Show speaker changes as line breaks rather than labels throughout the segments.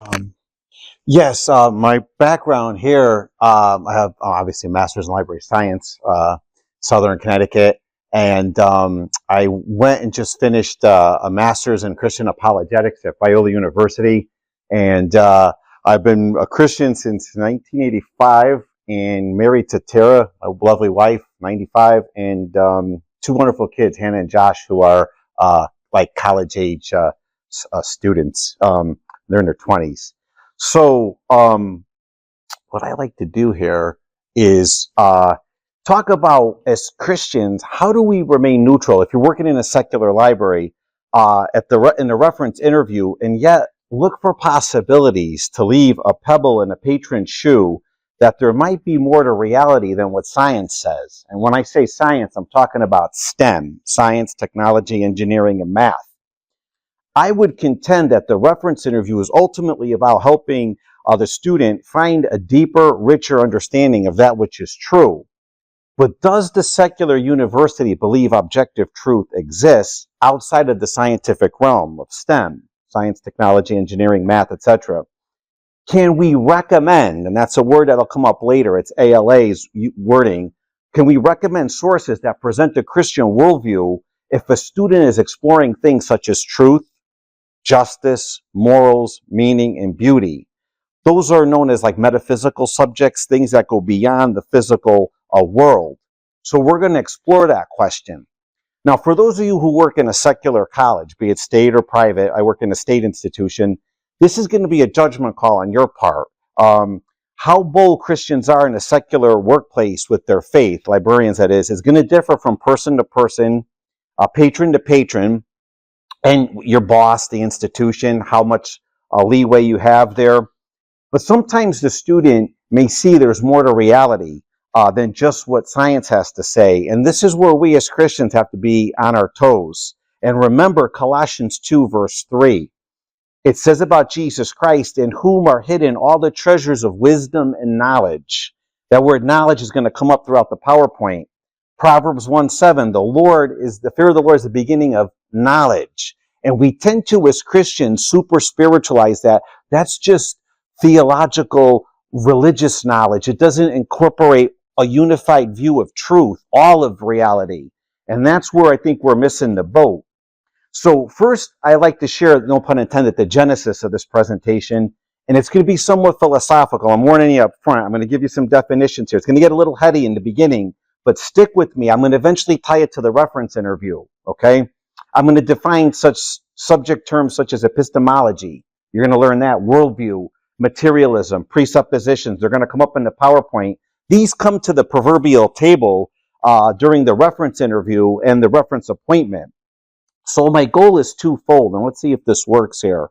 Um, yes, my background here, I have obviously a master's in library science, Southern Connecticut, and I went and just finished a master's in Christian apologetics at Biola University, and I've been a Christian since 1985 and married to Tara, my lovely wife, 95, and two wonderful kids, Hannah and Josh, who are like college age students. They're in their 20s. So, what I like to do here is talk about, as Christians, how do we remain neutral? If you're working in a secular library, in the reference interview, and yet look for possibilities to leave a pebble in a patron's shoe, that there might be more to reality than what science says. And when I say science, I'm talking about STEM, science, technology, engineering, and math. I would contend that the reference interview is ultimately about helping the student find a deeper, richer understanding of that which is true. But does the secular university believe objective truth exists outside of the scientific realm of STEM, science, technology, engineering, math, etc.? Can we recommend, and that's a word that'll come up later, it's ALA's wording, can we recommend sources that present a Christian worldview if a student is exploring things such as truth, justice, morals, meaning, and beauty? Those are known as like metaphysical subjects, things that go beyond the physical world. So we're going to explore that question. Now, for those of you who work in a secular college, be it state or private, I work in a state institution, this is going to be a judgment call on your part. How bold Christians are in a secular workplace with their faith, librarians that is going to differ from person to person, patron to patron, and your boss, the institution, how much leeway you have there. But sometimes the student may see there's more to reality than just what science has to say. And this is where we as Christians have to be on our toes. And remember Colossians 2, verse 3. It says about Jesus Christ, in whom are hidden all the treasures of wisdom and knowledge. That word knowledge is going to come up throughout the PowerPoint. Proverbs 1:7, the fear of the Lord is the beginning of knowledge. And we tend to, as Christians, super spiritualize that. That's just theological, religious knowledge. It doesn't incorporate a unified view of truth, all of reality. And that's where I think we're missing the boat. So first, I like to share, no pun intended, the genesis of this presentation. And it's going to be somewhat philosophical. I'm warning you up front. I'm going to give you some definitions here. It's going to get a little heady in the beginning, but stick with me. I'm going to eventually tie it to the reference interview, okay? I'm going to define such subject terms such as epistemology. You're going to learn that, worldview, materialism, presuppositions. They're going to come up in the PowerPoint. These come to the proverbial table during the reference interview and the reference appointment. So my goal is twofold, and let's see if this works here.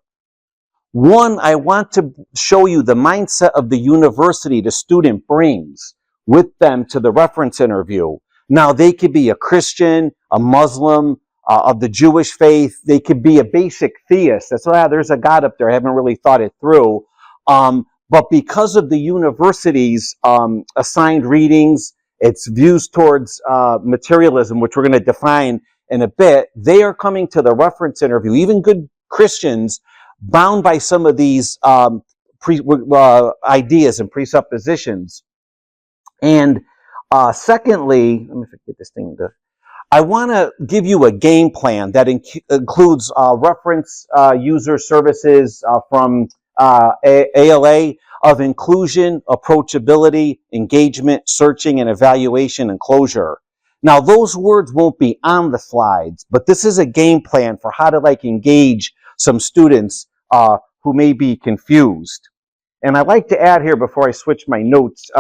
One, I want to show you the mindset of the university the student brings with them to the reference interview. Now, they could be a Christian, a Muslim, of the Jewish faith. They could be a basic theist. That's why there's a God up there. I haven't really thought it through. But because of the university's assigned readings, its views towards materialism, which we're going to define in a bit, they are coming to the reference interview, even good Christians, bound by some of these ideas and presuppositions. And secondly, let me get this thing to... I want to give you a game plan that includes reference user services from ALA of inclusion, approachability, engagement, searching, and evaluation and closure. Now, those words won't be on the slides, but this is a game plan for how to engage some students who may be confused. And I'd like to add here before I switch my notes,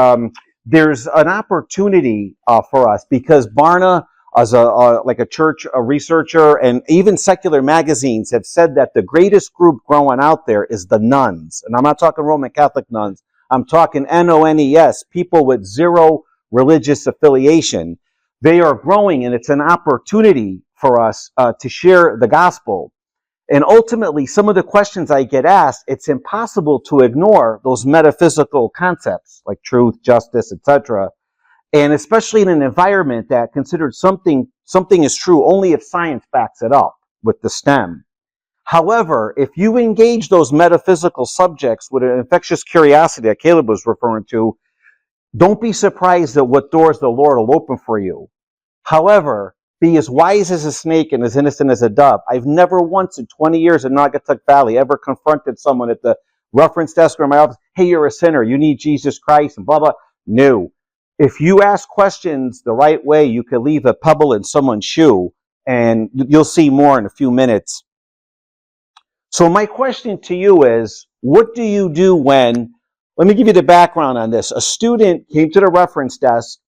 there's an opportunity for us because Barna, as a church researcher, and even secular magazines have said that the greatest group growing out there is the nuns. And I'm not talking Roman Catholic nuns. I'm talking NONES, people with zero religious affiliation. They are growing, and it's an opportunity for us to share the gospel. And ultimately, some of the questions I get asked, it's impossible to ignore those metaphysical concepts like truth, justice, etc. And especially in an environment that considers something is true only if science backs it up with the STEM. However, if you engage those metaphysical subjects with an infectious curiosity that Caleb was referring to, don't be surprised at what doors the Lord will open for you. However, be as wise as a snake and as innocent as a dove. I've never once in 20 years in Naugatuck Valley ever confronted someone at the reference desk or in my office, hey, you're a sinner, you need Jesus Christ, and blah, blah. No. If you ask questions the right way, you can leave a pebble in someone's shoe, and you'll see more in a few minutes. So my question to you is, what do you do when, let me give you the background on this. A student came to the reference desk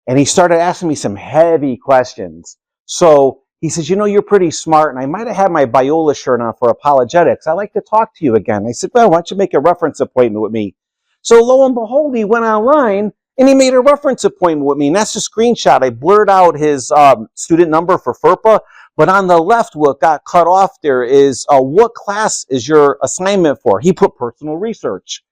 and he started asking me some heavy questions. So he says, you know, you're pretty smart, and I might have had my Biola shirt on for apologetics. I'd like to talk to you again. I said, well, why don't you make a reference appointment with me? So lo and behold, he went online and he made a reference appointment with me. And that's a screenshot. I blurred out his student number for FERPA. But on the left, what got cut off there is what class is your assignment for? He put personal research.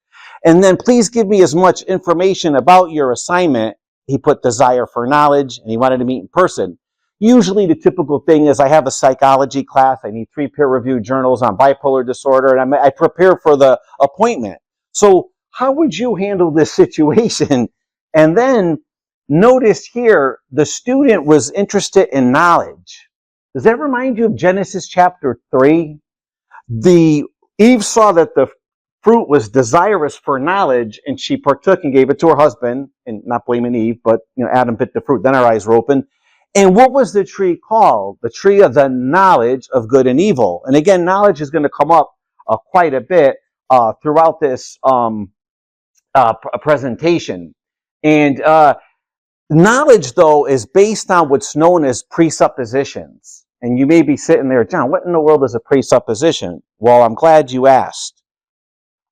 And then please give me as much information about your assignment. He put desire for knowledge, and he wanted to meet in person. Usually the typical thing is I have a psychology class. I need 3 peer-reviewed journals on bipolar disorder, and I prepare for the appointment. So how would you handle this situation? And then notice here, the student was interested in knowledge. Does that remind you of Genesis chapter 3? Eve saw that the fruit was desirous for knowledge, and she partook and gave it to her husband, and not blaming Eve, but Adam bit the fruit, then her eyes were open. And what was the tree called? The tree of the knowledge of good and evil. And again, knowledge is going to come up quite a bit throughout this presentation. And knowledge, though, is based on what's known as presuppositions. And you may be sitting there, John, what in the world is a presupposition? Well, I'm glad you asked.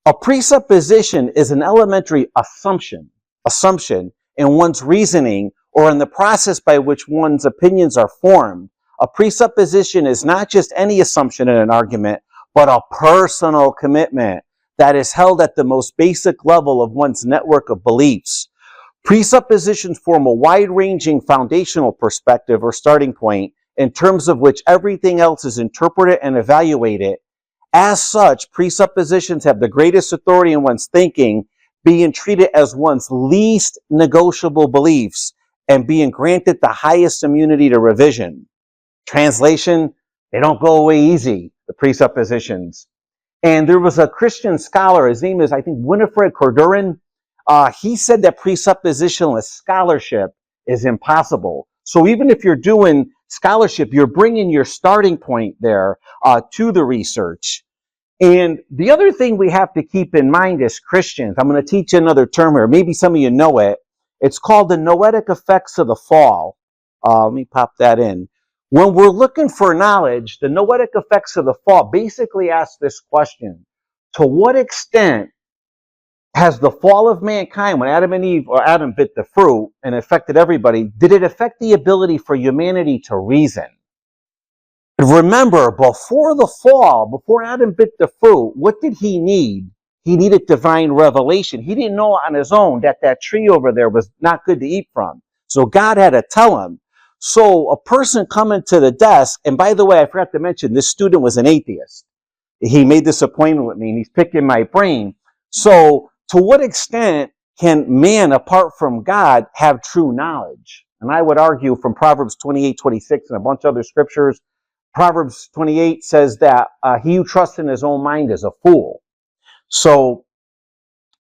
A presupposition is an elementary assumption in one's reasoning or in the process by which one's opinions are formed. A presupposition is not just any assumption in an argument, but a personal commitment that is held at the most basic level of one's network of beliefs. Presuppositions form a wide-ranging foundational perspective or starting point in terms of which everything else is interpreted and evaluated. As such, presuppositions have the greatest authority in one's thinking, being treated as one's least negotiable beliefs and being granted the highest immunity to revision. Translation, they don't go away easy, the presuppositions. And there was a Christian scholar, his name is, I think, Winifred Corduran. He said that presuppositionalist scholarship is impossible. So even if you're doing scholarship, you're bringing your starting point there to the research. And the other thing we have to keep in mind as Christians, I'm going to teach you another term here. Maybe some of you know it. It's called the noetic effects of the fall. Let me pop that in. When we're looking for knowledge, the noetic effects of the fall basically ask this question: to what extent has the fall of mankind, when Adam and Eve, or Adam bit the fruit and affected everybody, did it affect the ability for humanity to reason? Remember, before the fall, before Adam bit the fruit, what did he need? He needed divine revelation. He didn't know on his own that that tree over there was not good to eat from. So God had to tell him. So a person coming to the desk, and by the way, I forgot to mention, this student was an atheist. He made this appointment with me, and he's picking my brain. So to what extent can man, apart from God, have true knowledge? And I would argue from Proverbs 28:26 and a bunch of other scriptures, Proverbs 28 says that he who trusts in his own mind is a fool. So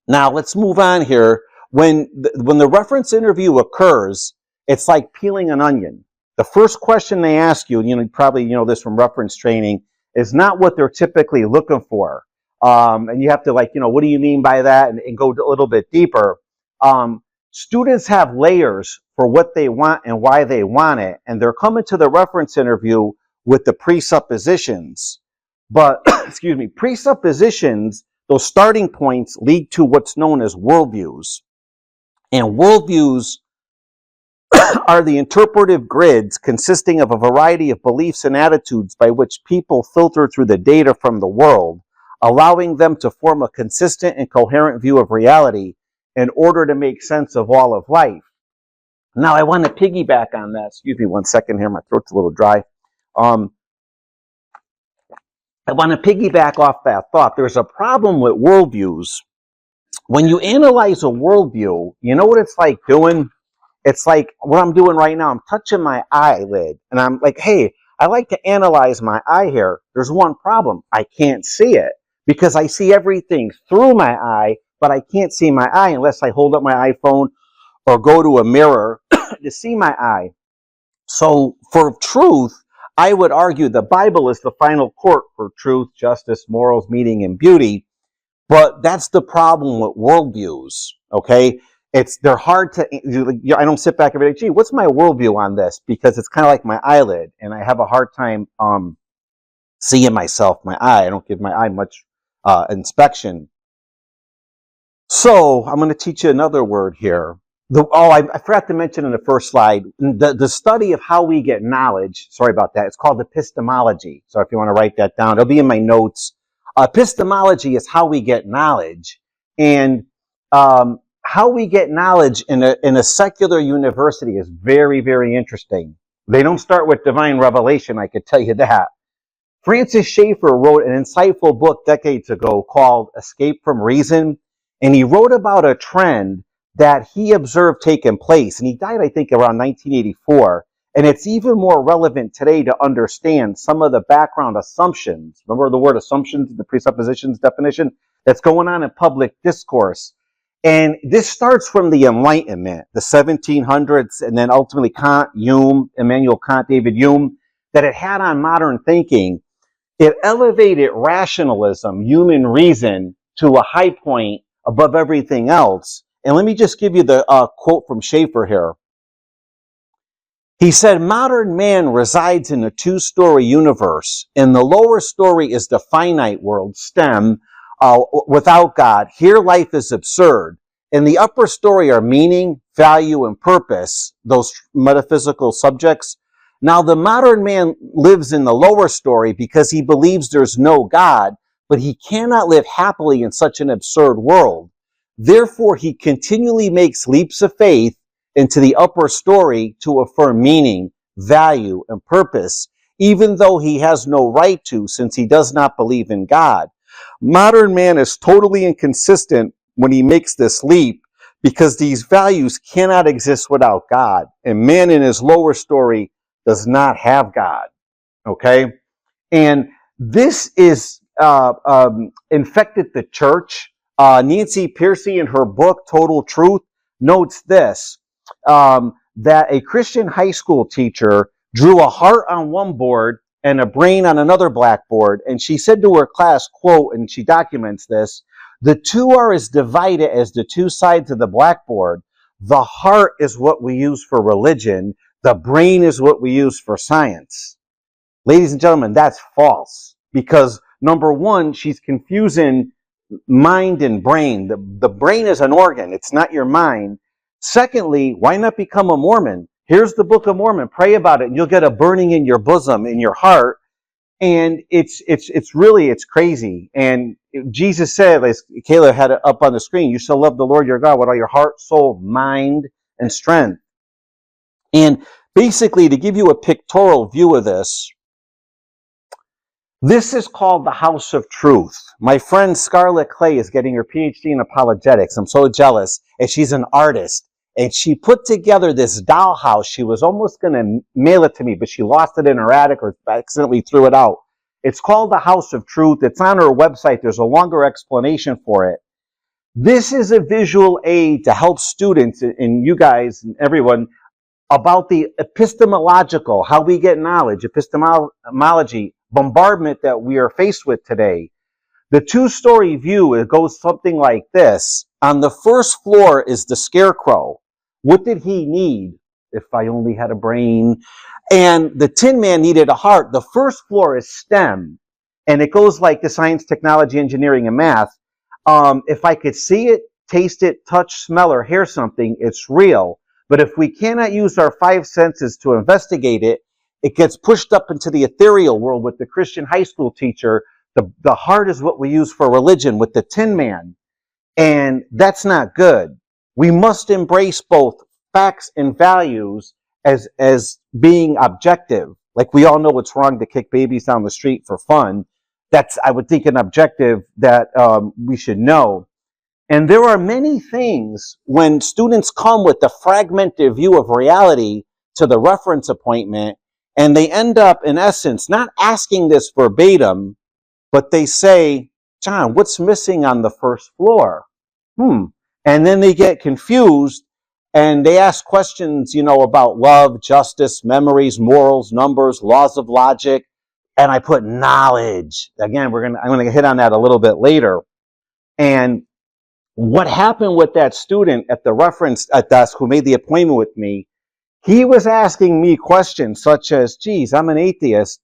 now let's move on here. When the reference interview occurs, it's like peeling an onion. The first question they ask you, you probably know this from reference training, is not what they're typically looking for. And you have to what do you mean by that? And go a little bit deeper. Students have layers for what they want and why they want it. And they're coming to the reference interview with the presuppositions. But, excuse me, presuppositions, those starting points lead to what's known as worldviews. And worldviews are the interpretive grids consisting of a variety of beliefs and attitudes by which people filter through the data from the world, allowing them to form a consistent and coherent view of reality in order to make sense of all of life. Now, I want to piggyback on that. Excuse me one second here. My throat's a little dry. I want to piggyback off that thought. There's a problem with worldviews. When you analyze a worldview, you know what it's like doing? It's like what I'm doing right now. I'm touching my eyelid and I'm like, hey, I like to analyze my eye here. There's one problem. I can't see it because I see everything through my eye, but I can't see my eye unless I hold up my iPhone or go to a mirror to see my eye. So for truth, I would argue the Bible is the final court for truth, justice, morals, meaning, and beauty. But that's the problem with worldviews, okay? They're hard to, I don't sit back and be like, gee, what's my worldview on this? Because it's kind of like my eyelid, and I have a hard time seeing myself, my eye. I don't give my eye much inspection. So I'm going to teach you another word here. I forgot to mention in the first slide, the study of how we get knowledge, sorry about that, it's called epistemology. So if you want to write that down, it'll be in my notes. Epistemology is how we get knowledge. And how we get knowledge in a secular university is very, very interesting. They don't start with divine revelation, I could tell you that. Francis Schaeffer wrote an insightful book decades ago called Escape from Reason, and he wrote about a trend that he observed taking place, and he died, I think, around 1984, and it's even more relevant today to understand some of the background assumptions. Remember the word assumptions, the presuppositions definition? That's going on in public discourse. And this starts from the Enlightenment, the 1700s, and then ultimately Kant, Hume, Immanuel Kant, David Hume, that it had on modern thinking. It elevated rationalism, human reason, to a high point above everything else. And let me just give you the quote from Schaeffer here. He said, modern man resides in a two-story universe. In the lower story is the finite world, STEM, without God. Here life is absurd. In the upper story are meaning, value, and purpose, those metaphysical subjects. Now, the modern man lives in the lower story because he believes there's no God, but he cannot live happily in such an absurd world. Therefore, he continually makes leaps of faith into the upper story to affirm meaning, value, and purpose, even though he has no right to, since he does not believe in God. Modern man is totally inconsistent when he makes this leap because these values cannot exist without God, and man in his lower story does not have God, okay? And this is infected the church. Nancy Pearcey, in her book, Total Truth, notes this, that a Christian high school teacher drew a heart on one board and a brain on another blackboard. And she said to her class, quote, and she documents this, the two are as divided as the two sides of the blackboard. The heart is what we use for religion. The brain is what we use for science. Ladies and gentlemen, that's false. Because number one, she's confusing mind and brain. The brain is an organ. It's not your mind. Secondly, why not become a Mormon? Here's the Book of Mormon. Pray about it and you'll get a burning in your bosom, in your heart. And it's crazy. And Jesus said, as Kayla had it up on the screen, you shall love the Lord your God with all your heart, soul, mind, and strength. And basically, to give you a pictorial view of this, this is called the House of Truth. My friend Scarlett Clay is getting her PhD in apologetics. I'm so jealous. And she's an artist. And she put together this dollhouse. She was almost going to mail it to me, but she lost it in her attic or accidentally threw it out. It's called the House of Truth. It's on her website. There's a longer explanation for it. This is a visual aid to help students and you guys and everyone about the epistemological, how we get knowledge, epistemology, bombardment that we are faced with today. The two-story view, it goes something like this. On the first floor is the scarecrow. What did he need? If I only had a brain. And the Tin Man needed a heart. The first floor is STEM. And it goes like the science, technology, engineering, and math. If I could see it, taste it, touch, smell, or hear something, it's real. But if we cannot use our five senses to investigate it, it gets pushed up into the ethereal world with the Christian high school teacher. The heart is what we use for religion with the Tin Man. And that's not good. We must embrace both facts and values as being objective. Like we all know it's wrong to kick babies down the street for fun. that's, I would think, an objective that we should know. And there are many things when students come with a fragmented view of reality to the reference appointment, and they end up, in essence, not asking this verbatim, but they say, John, what's missing on the first floor? And then they get confused and they ask questions, about love, justice, memories, morals, numbers, laws of logic. And I put knowledge. Again, I'm going to hit on that a little bit later. And what happened with that student at the reference desk who made the appointment with me, he was asking me questions such as, geez, I'm an atheist.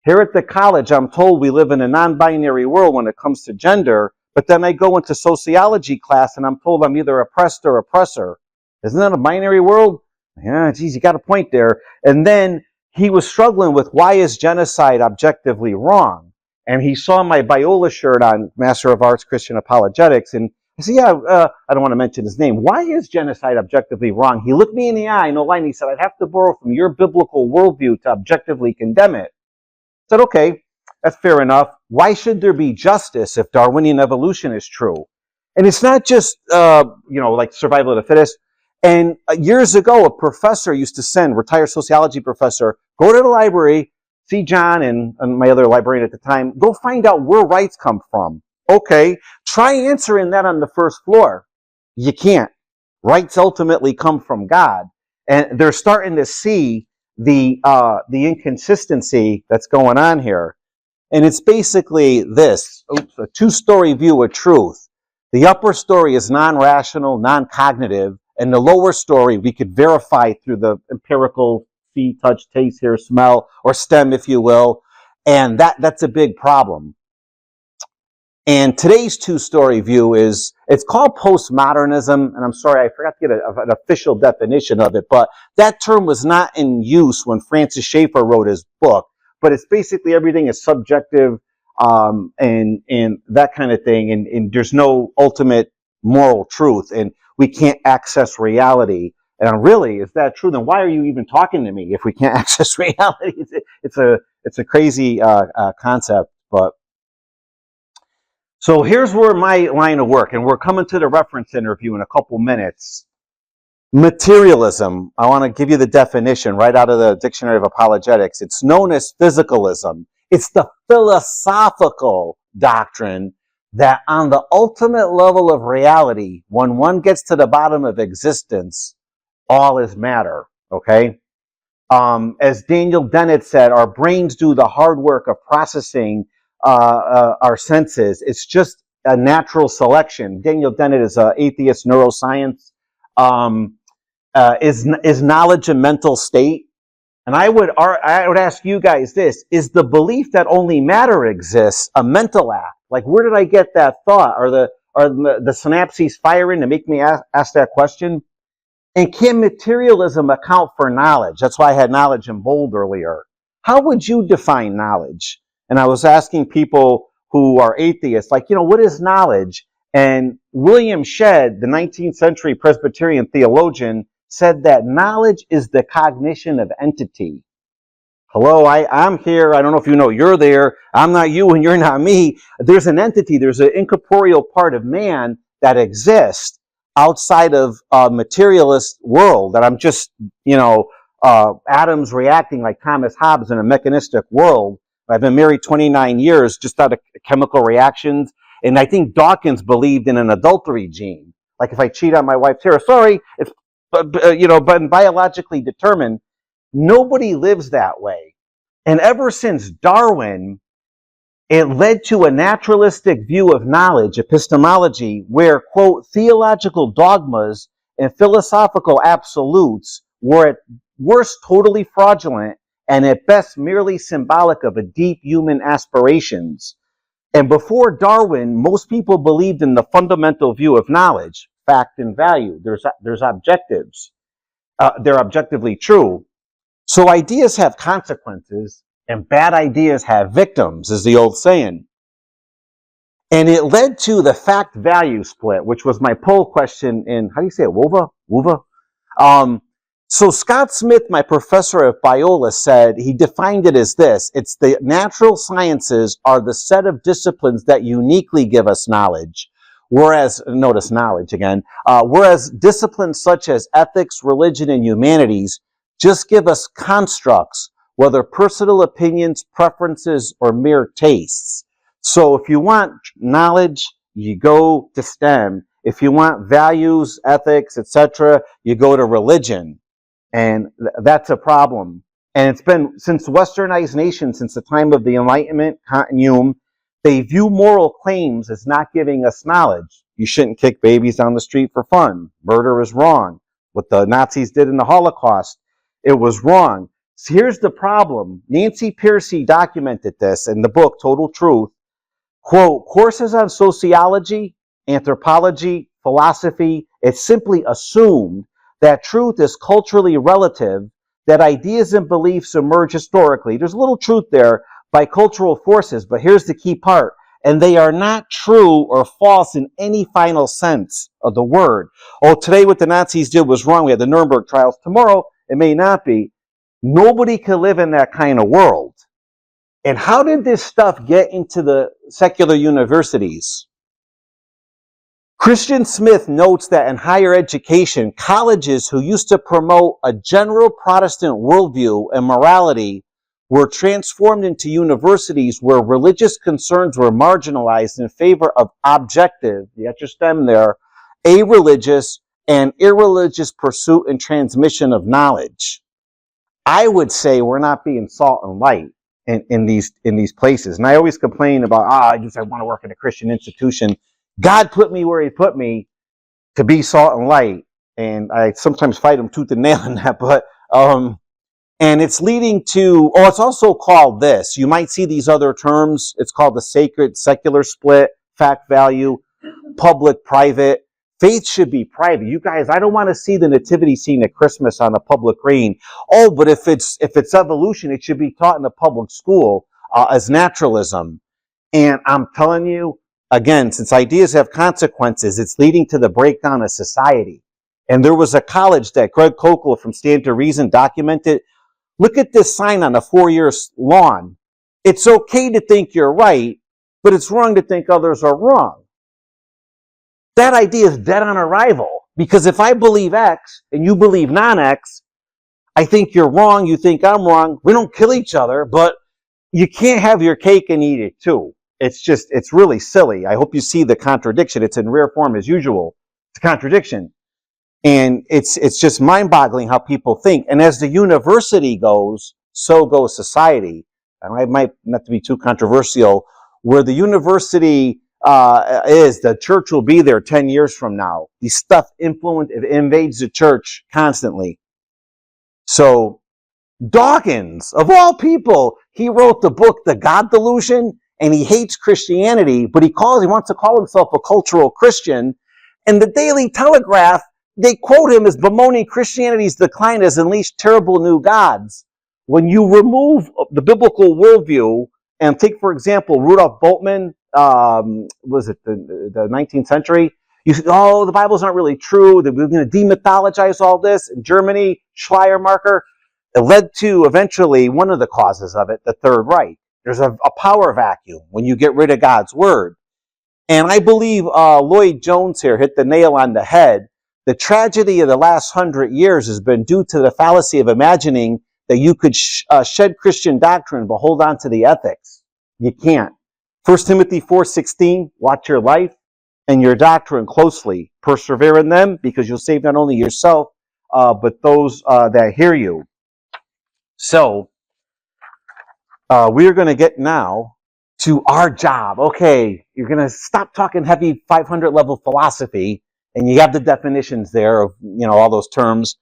Here at the college, I'm told we live in a non-binary world when it comes to gender, but then I go into sociology class and I'm told I'm either oppressed or oppressor. Isn't that a binary world? Yeah, geez, you got a point there. And then he was struggling with, why is genocide objectively wrong? And he saw my Biola shirt on Master of Arts Christian Apologetics, and I said, I don't want to mention his name. Why is genocide objectively wrong? He looked me in the eye, no lie, and he said, I'd have to borrow from your biblical worldview to objectively condemn it. I said, okay, that's fair enough. Why should there be justice if Darwinian evolution is true? And it's not just, like survival of the fittest. And years ago, a professor used to send, retired sociology professor, go to the library, see John and my other librarian at the time, go find out where rights come from. Okay, try answering that on the first floor. You can't. Rights ultimately come from God. And they're starting to see the inconsistency that's going on here. And it's basically this, a two-story view of truth. The upper story is non-rational, non-cognitive, and the lower story we could verify through the empirical see, touch, taste, hear, smell, or STEM, if you will. And that's a big problem. And today's two-story view it's called postmodernism, and I'm sorry, I forgot to get an official definition of it, but that term was not in use when Francis Schaeffer wrote his book, but it's basically everything is subjective, and that kind of thing, and there's no ultimate moral truth, and we can't access reality. And really, if that's true, then why are you even talking to me if we can't access reality? It's a crazy concept, but so here's where my line of work, and we're coming to the reference interview in a couple minutes. Materialism, I want to give you the definition right out of the Dictionary of Apologetics. It's known as physicalism. It's the philosophical doctrine that on the ultimate level of reality, when one gets to the bottom of existence, all is matter, okay? As Daniel Dennett said, our brains do the hard work of processing our senses. It's just a natural selection. Daniel Dennett is an atheist neuroscience. Is knowledge a mental state? And I would ask you guys this: is the belief that only matter exists a mental act? Like, where did I get that thought? Are the synapses firing to make me ask that question? And can materialism account for knowledge? That's why I had knowledge in bold earlier. How would you define knowledge? And I was asking people who are atheists, like, what is knowledge? And William Shedd, the 19th century Presbyterian theologian, said that knowledge is the cognition of entity. Hello, I'm here. I don't know if you know you're there. I'm not you and you're not me. There's an entity. There's an incorporeal part of man that exists outside of a materialist world that I'm just, atoms reacting like Thomas Hobbes in a mechanistic world. I've been married 29 years just out of chemical reactions. And I think Dawkins believed in an adultery gene. Like if I cheat on my wife's hair, sorry, it's, but biologically determined. Nobody lives that way. And ever since Darwin, it led to a naturalistic view of knowledge, epistemology, where, quote, theological dogmas and philosophical absolutes were at worst totally fraudulent and at best merely symbolic of a deep human aspirations. And before Darwin, most people believed in the fundamental view of knowledge, fact and value. There's objectives. They're objectively true. So ideas have consequences, and bad ideas have victims, is the old saying. And it led to the fact-value split, which was my poll question in, how do you say it, WOVA? So Scott Smith, my professor at Biola, said, he defined it as this: it's the natural sciences are the set of disciplines that uniquely give us knowledge. Whereas, notice knowledge again, whereas disciplines such as ethics, religion, and humanities just give us constructs, whether personal opinions, preferences, or mere tastes. So if you want knowledge, you go to STEM. If you want values, ethics, etc., you go to religion. And that's a problem. And it's been since westernized nations, since the time of the Enlightenment, Kant and Hume, they view moral claims as not giving us knowledge. You shouldn't kick babies down the street for fun. Murder is wrong. What the Nazis did in the Holocaust, it was wrong. So here's the problem. Nancy Pearcey documented this in the book, Total Truth. Quote, courses on sociology, anthropology, philosophy, it's simply assumed that truth is culturally relative, that ideas and beliefs emerge historically. There's a little truth there by cultural forces, but here's the key part. And they are not true or false in any final sense of the word. Oh, today what the Nazis did was wrong. We had the Nuremberg trials. Tomorrow, it may not be. Nobody can live in that kind of world. And how did this stuff get into the secular universities? Christian Smith notes that in higher education, colleges who used to promote a general Protestant worldview and morality were transformed into universities where religious concerns were marginalized in favor of objective, you got your STEM there, a-religious and irreligious pursuit and transmission of knowledge. I would say we're not being salt and light in these places. And I always complain about, I want to work in a Christian institution. God put me where he put me to be salt and light. And I sometimes fight him tooth and nail in that, but, and it's leading to, it's also called this. You might see these other terms. It's called the sacred secular split, fact value, public, private. Faith should be private. You guys, I don't want to see the nativity scene at Christmas on a public green. Oh, but if it's evolution, it should be taught in a public school as naturalism. And I'm telling you, again, since ideas have consequences, it's leading to the breakdown of society. And there was a college that Greg Kokel from Stand to Reason documented. Look at this sign on a 4-year lawn. It's okay to think you're right, but it's wrong to think others are wrong. That idea is dead on arrival, because if I believe X and you believe non-X, I think you're wrong, you think I'm wrong. We don't kill each other, but you can't have your cake and eat it too. It's really silly. I hope you see the contradiction. It's in rare form as usual. It's a contradiction. And it's just mind-boggling how people think. And as the university goes, so goes society. And I might not to be too controversial, where the university the church will be there 10 years from now. These stuff invades the church constantly. So Dawkins, of all people, he wrote the book, The God Delusion, and he hates Christianity, but he wants to call himself a cultural Christian. And the Daily Telegraph, they quote him as bemoaning Christianity's decline has unleashed terrible new gods. When you remove the biblical worldview and take, for example, Rudolf Bultmann, was it the 19th century? You said, the Bible's not really true. That we're going to demythologize all this. In Germany, Schleiermacher, it led to eventually one of the causes of it, the Third Reich. There's a power vacuum when you get rid of God's word. And I believe Lloyd Jones here hit the nail on the head. The tragedy of the last 100 years has been due to the fallacy of imagining that you could shed Christian doctrine but hold on to the ethics. You can't. 1 Timothy 4:16, watch your life and your doctrine closely. Persevere in them, because you'll save not only yourself, but those that hear you. So, we are going to get now to our job. Okay, you're going to stop talking heavy 500 level philosophy, and you have the definitions there of, all those terms.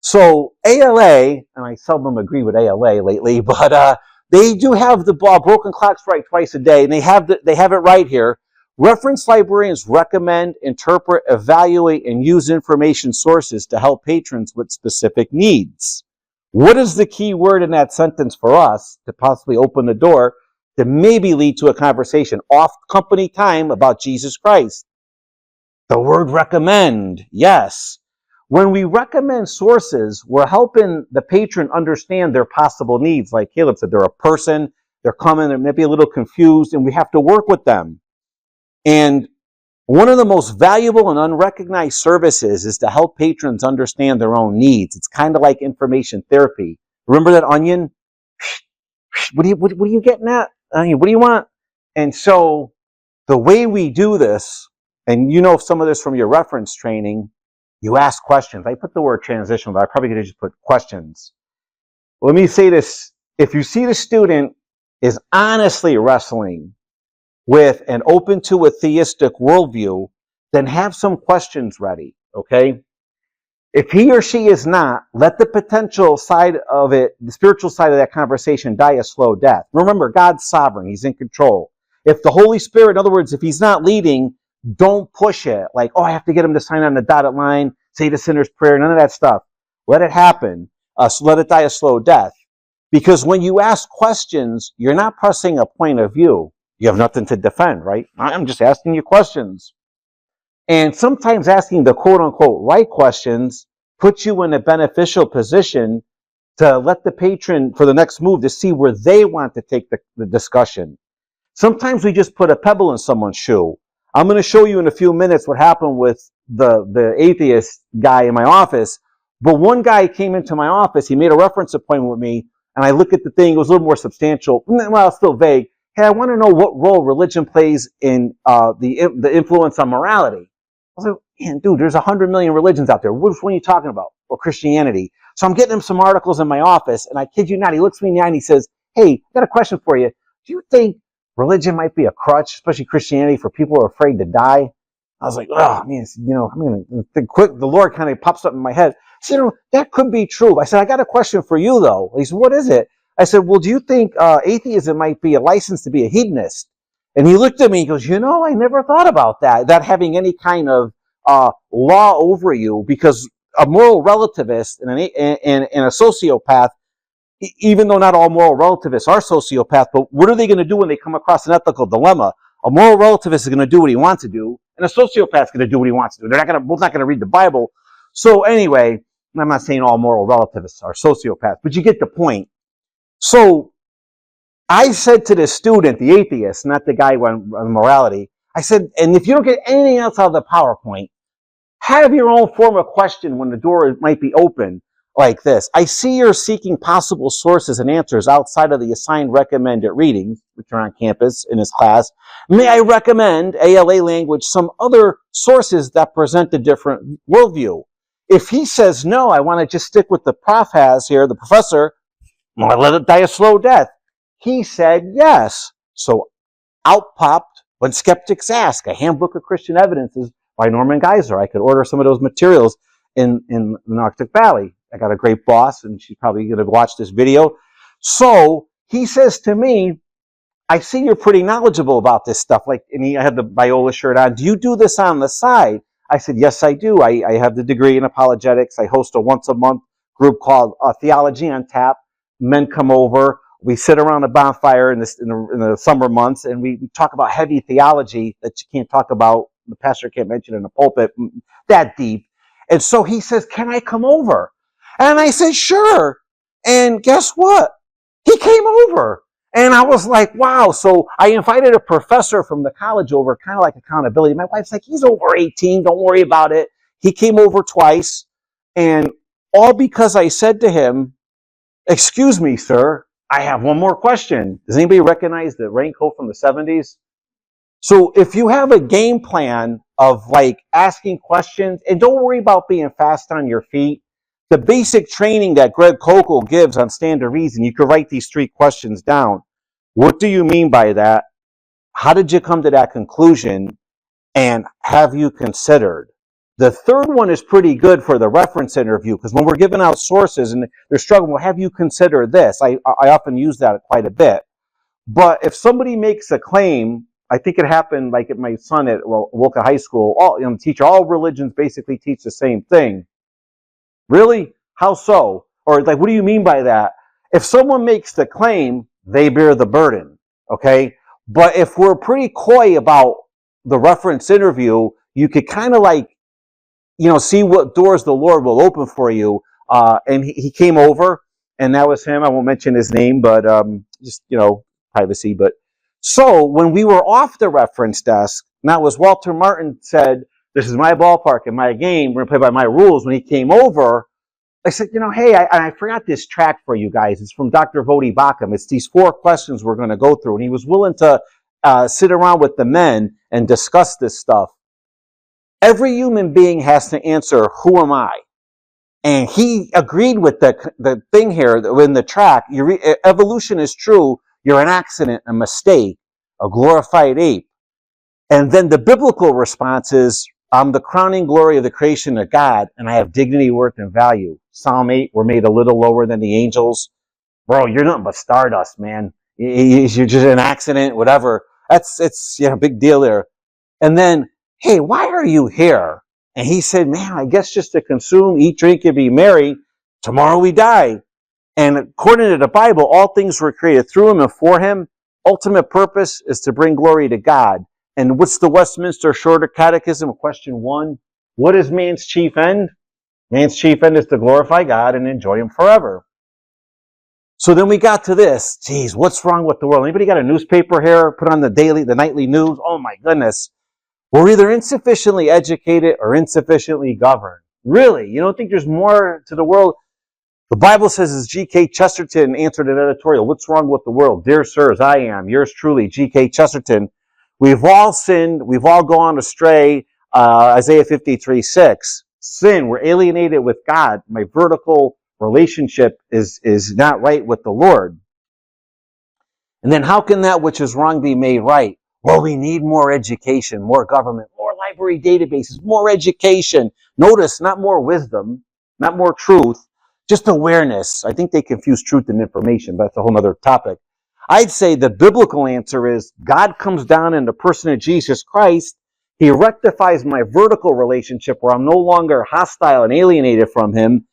So ALA, and I seldom agree with ALA lately, but they do have the broken clock strike twice a day, and they have it right here. Reference librarians recommend, interpret, evaluate, and use information sources to help patrons with specific needs. What is the key word in that sentence for us to possibly open the door to maybe lead to a conversation off company time about Jesus Christ? The word recommend, yes. When we recommend sources, we're helping the patron understand their possible needs. Like Caleb said, they're a person, they're coming, they may be a little confused, and we have to work with them. And one of the most valuable and unrecognized services is to help patrons understand their own needs. It's kind of like information therapy. Remember that onion? What are you getting at? Onion, what do you want? And so the way we do this, and you know some of this from your reference training, you ask questions. I put the word transition, but I probably could have just put questions. Let me say this. If you see the student is honestly wrestling with an open to a theistic worldview, then have some questions ready, okay? If he or she is not, let the potential side of it, the spiritual side of that conversation, die a slow death. Remember, God's sovereign. He's in control. If the Holy Spirit, in other words, if he's not leading, don't push it. Like, oh, I have to get him to sign on the dotted line, say the sinner's prayer, none of that stuff. Let it happen. So let it die a slow death. Because when you ask questions, you're not pressing a point of view. You have nothing to defend, right? I'm just asking you questions. And sometimes asking the quote-unquote right questions puts you in a beneficial position to let the patron, for the next move, to see where they want to take the discussion. Sometimes we just put a pebble in someone's shoe. I'm going to show you in a few minutes what happened with the atheist guy in my office. But one guy came into my office, he made a reference appointment with me, and I looked at the thing, it was a little more substantial, well, still vague. Hey, I want to know what role religion plays in the influence on morality. I was like, man, dude, there's 100 million religions out there. Which one are you talking about? Well, Christianity. So I'm getting him some articles in my office, and I kid you not, he looks me in the eye and he says, hey, I got a question for you. Do you think religion might be a crutch, especially Christianity, for people who are afraid to die? I was like, oh, man, the Lord kind of pops up in my head. I said, that could be true. I said, I got a question for you, though. He said, what is it? I said, well, do you think atheism might be a license to be a hedonist? And he looked at me and goes, I never thought about that having any kind of law over you, because a moral relativist and a sociopath, even though not all moral relativists are sociopaths, but what are they going to do when they come across an ethical dilemma? A moral relativist is going to do what he wants to do, and a sociopath is going to do what he wants to do. They're both not going to read the Bible. So anyway, I'm not saying all moral relativists are sociopaths, but you get the point. So I said to the student, the atheist, not the guy on morality, I said, and if you don't get anything else out of the PowerPoint, have your own form of question when the door might be open like this. I see you're seeking possible sources and answers outside of the assigned recommended readings, which are on campus in his class. May I recommend ALA language, some other sources that present a different worldview? If he says no, I want to just stick with the prof has here, the professor, well, let it die a slow death. He said yes. So out popped When Skeptics Ask, a handbook of Christian evidences by Norman Geisler. I could order some of those materials in the Arctic Valley. I got a great boss, and she's probably going to watch this video. So he says to me, I see you're pretty knowledgeable about this stuff. I had the Biola shirt on. Do you do this on the side? I said, yes, I do. I have the degree in apologetics. I host a once-a-month group called Theology on Tap. Men come over. We sit around a bonfire in the summer months, and we talk about heavy theology that you can't talk about. The pastor can't mention in the pulpit that deep. And so he says, can I come over? And I said, sure. And guess what? He came over. And I was like, wow. So I invited a professor from the college over, kind of like accountability. My wife's like, he's over 18. Don't worry about it. He came over twice. And all because I said to him, excuse me, sir, I have one more question. Does anybody recognize the raincoat from the 70s? So if you have a game plan of asking questions, and don't worry about being fast on your feet, the basic training that Greg Kokel gives on Stand to Reason, you could write these 3 questions down. What do you mean by that? How did you come to that conclusion? And have you considered? The third one is pretty good for the reference interview, because when we're giving out sources and they're struggling, well, have you considered this? I often use that quite a bit. But if somebody makes a claim, I think it happened at my son at Wolcott High School, all religions basically teach the same thing. Really? How so? Or what do you mean by that? If someone makes the claim, they bear the burden, okay? But if we're pretty coy about the reference interview, you could kind of see what doors the Lord will open for you. And he came over, and that was him. I won't mention his name, but just, privacy. But so when we were off the reference desk, now was Walter Martin said, "This is my ballpark and my game. We're going to play by my rules." When he came over, I said, hey, I forgot this track for you guys. It's from Dr. Vodi Bakum. It's these 4 questions we're going to go through. And he was willing to sit around with the men and discuss this stuff. Every human being has to answer, who am I? And he agreed with the thing here in the track. Evolution is true. You're an accident, a mistake, a glorified ape. And then the biblical response is, I'm the crowning glory of the creation of God, and I have dignity, worth, and value. Psalm 8, we're made a little lower than the angels. Bro, you're nothing but stardust, man. You're just an accident, whatever. It's big deal there. And then, hey, why are you here? And he said, man, I guess just to consume, eat, drink, and be merry. Tomorrow we die. And according to the Bible, all things were created through him and for him. Ultimate purpose is to bring glory to God. And what's the Westminster Shorter Catechism? Question 1. What is man's chief end? Man's chief end is to glorify God and enjoy him forever. So then we got to this. Geez, what's wrong with the world? Anybody got a newspaper here? Put on the nightly news? Oh my goodness. We're either insufficiently educated or insufficiently governed. Really? You don't think there's more to the world? The Bible says, as G.K. Chesterton answered an editorial, what's wrong with the world? Dear sirs, I am, yours truly, G.K. Chesterton. We've all sinned. We've all gone astray. Isaiah 53:6. Sin, we're alienated with God. My vertical relationship is not right with the Lord. And then how can that which is wrong be made right? Well, we need more education, more government, more library databases, more education. Notice, not more wisdom, not more truth, just awareness. I think they confuse truth and information, but that's a whole other topic. I'd say the biblical answer is God comes down in the person of Jesus Christ. He rectifies my vertical relationship where I'm no longer hostile and alienated from him.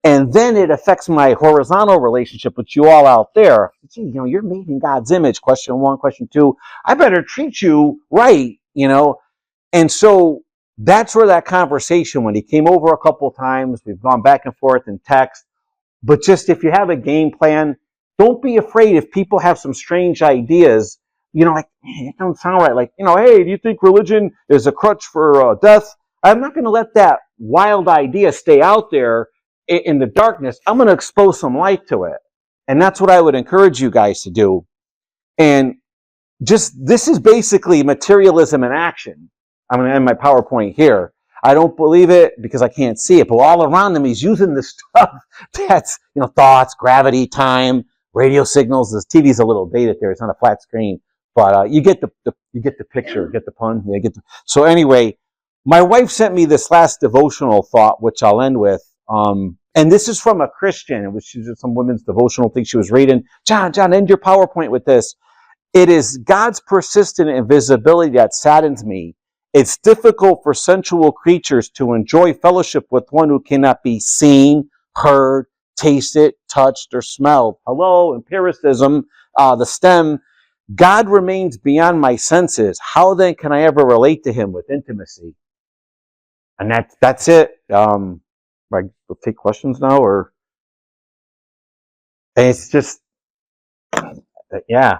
And then it affects my horizontal relationship with you all out there. Gee, you're made in God's image. Question 1, question 2. I better treat you right, And so that's where that conversation, when he came over a couple of times, we've gone back and forth in text. But just if you have a game plan, don't be afraid if people have some strange ideas. Like, it don't sound right. Like, hey, do you think religion is a crutch for death? I'm not going to let that wild idea stay out there in the darkness. I'm going to expose some light to it. And that's what I would encourage you guys to do. And this is basically materialism in action. I'm going to end my PowerPoint here. I don't believe it because I can't see it, but all around him, he's using this stuff that's, thoughts, gravity, time, radio signals. This TV's a little dated there. It's on a flat screen, but you get the picture, get the pun. Yeah, so anyway, my wife sent me this last devotional thought, which I'll end with. And this is from a Christian. It was some women's devotional thing she was reading. John, end your PowerPoint with this. It is God's persistent invisibility that saddens me. It's difficult for sensual creatures to enjoy fellowship with one who cannot be seen, heard, tasted, touched, or smelled. Hello, empiricism, the stem. God remains beyond my senses. How then can I ever relate to him with intimacy? And that's it. We'll take questions now, or and it's just, yeah,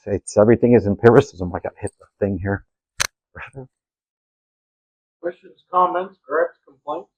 it's everything is empiricism. I got hit the thing here.
Questions, comments, corrects, complaints?